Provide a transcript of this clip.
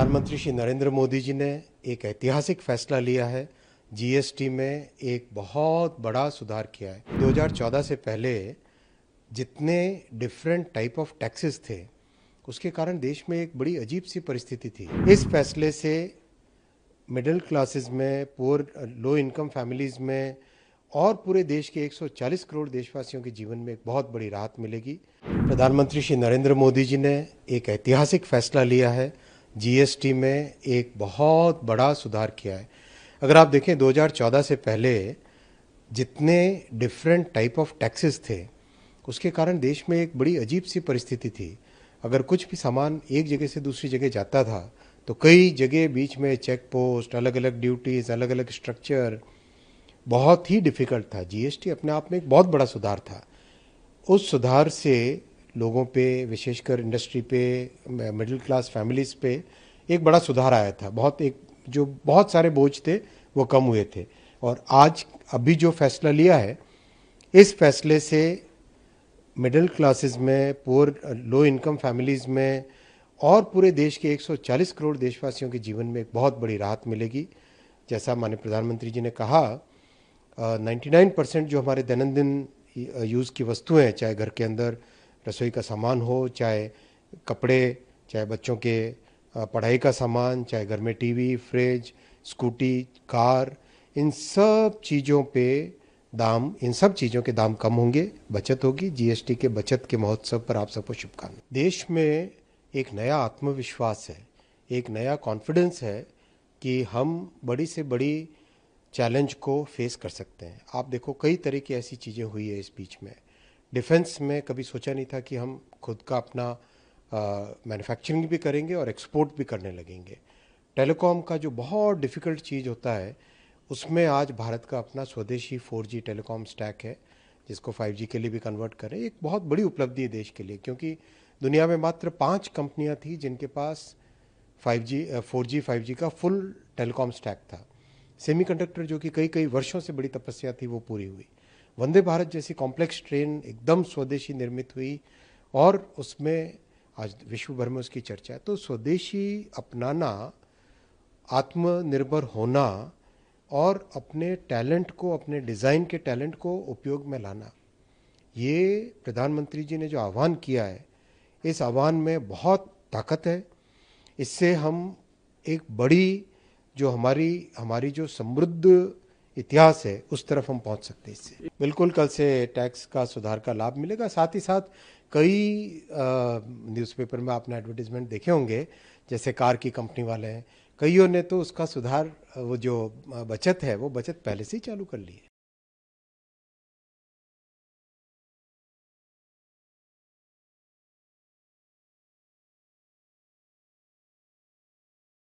प्रधानमंत्री श्री नरेंद्र मोदी जी ने एक ऐतिहासिक फैसला लिया है। जीएसटी में एक बहुत बड़ा सुधार किया है। 2014 से पहले जितने डिफरेंट टाइप ऑफ टैक्सेस थे, उसके कारण देश में एक बड़ी अजीब सी परिस्थिति थी। इस फैसले से मिडिल क्लासेस में, पुअर लो इनकम फैमिलीज में और पूरे देश के 140 करोड़ देशवासियों के जीवन में एक बहुत बड़ी राहत मिलेगी। प्रधानमंत्री श्री नरेंद्र मोदी जी ने एक ऐतिहासिक फैसला लिया है। जीएसटी में एक बहुत बड़ा सुधार किया है। अगर आप देखें 2014 से पहले जितने डिफरेंट टाइप ऑफ टैक्सेस थे, उसके कारण देश में एक बड़ी अजीब सी परिस्थिति थी। अगर कुछ भी सामान एक जगह से दूसरी जगह जाता था तो कई जगह बीच में चेक पोस्ट, अलग अलग ड्यूटीज, अलग अलग स्ट्रक्चर, बहुत ही डिफिकल्ट था। जीएसटी अपने आप में एक बहुत बड़ा सुधार था। उस सुधार से लोगों पे, विशेषकर इंडस्ट्री पे, मिडिल क्लास फैमिलीज पे एक बड़ा सुधार आया था। जो बहुत सारे बोझ थे वो कम हुए थे। और आज अभी जो फैसला लिया है, इस फैसले से मिडिल क्लासेस में, पुअर लो इनकम फैमिलीज में और पूरे देश के 140 करोड़ देशवासियों के जीवन में एक बहुत बड़ी राहत मिलेगी। जैसा माननीय प्रधानमंत्री जी ने कहा, 99% जो हमारे दैनंदिन यूज़ की वस्तुएं हैं, चाहे घर के अंदर रसोई का सामान हो, चाहे कपड़े, चाहे बच्चों के पढ़ाई का सामान, चाहे घर में टीवी, फ्रिज, स्कूटी, कार, इन सब चीज़ों के दाम कम होंगे, बचत होगी। जीएसटी के बचत के महोत्सव पर आप सबको शुभकामनाएं। देश में एक नया आत्मविश्वास है, एक नया कॉन्फिडेंस है कि हम बड़ी से बड़ी चैलेंज को फेस कर सकते हैं। आप देखो, कई तरह की ऐसी चीज़ें हुई है इस बीच में। डिफेंस में कभी सोचा नहीं था कि हम खुद का अपना मैन्युफैक्चरिंग भी करेंगे और एक्सपोर्ट भी करने लगेंगे। टेलीकॉम का जो बहुत डिफ़िकल्ट चीज़ होता है, उसमें आज भारत का अपना स्वदेशी 4G टेलीकॉम स्टैक है, जिसको 5G के लिए भी कन्वर्ट करें। एक बहुत बड़ी उपलब्धि है देश के लिए, क्योंकि दुनिया में मात्र 5 कंपनियां थी जिनके पास 4G 5G का फुल टेलीकॉम स्टैक था। सेमीकंडक्टर, जो कि कई कई वर्षों से बड़ी तपस्या थी, वो पूरी हुई। वंदे भारत जैसी कॉम्प्लेक्स ट्रेन एकदम स्वदेशी निर्मित हुई और उसमें आज विश्व भर में उसकी चर्चा है। तो स्वदेशी अपनाना, आत्मनिर्भर होना और अपने टैलेंट को, अपने डिज़ाइन के टैलेंट को उपयोग में लाना, ये प्रधानमंत्री जी ने जो आह्वान किया है, इस आह्वान में बहुत ताकत है। इससे हम एक बड़ी जो हमारी जो समृद्ध इतिहास है, उस तरफ हम पहुंच सकते हैं। इससे बिल्कुल कल से टैक्स का सुधार का लाभ मिलेगा। साथ ही साथ कई न्यूज़पेपर में आपने एडवर्टीजमेंट देखे होंगे, जैसे कार की कंपनी वाले हैं, कईयों ने तो उसका सुधार, वो जो बचत है, वो बचत पहले से ही चालू कर ली है।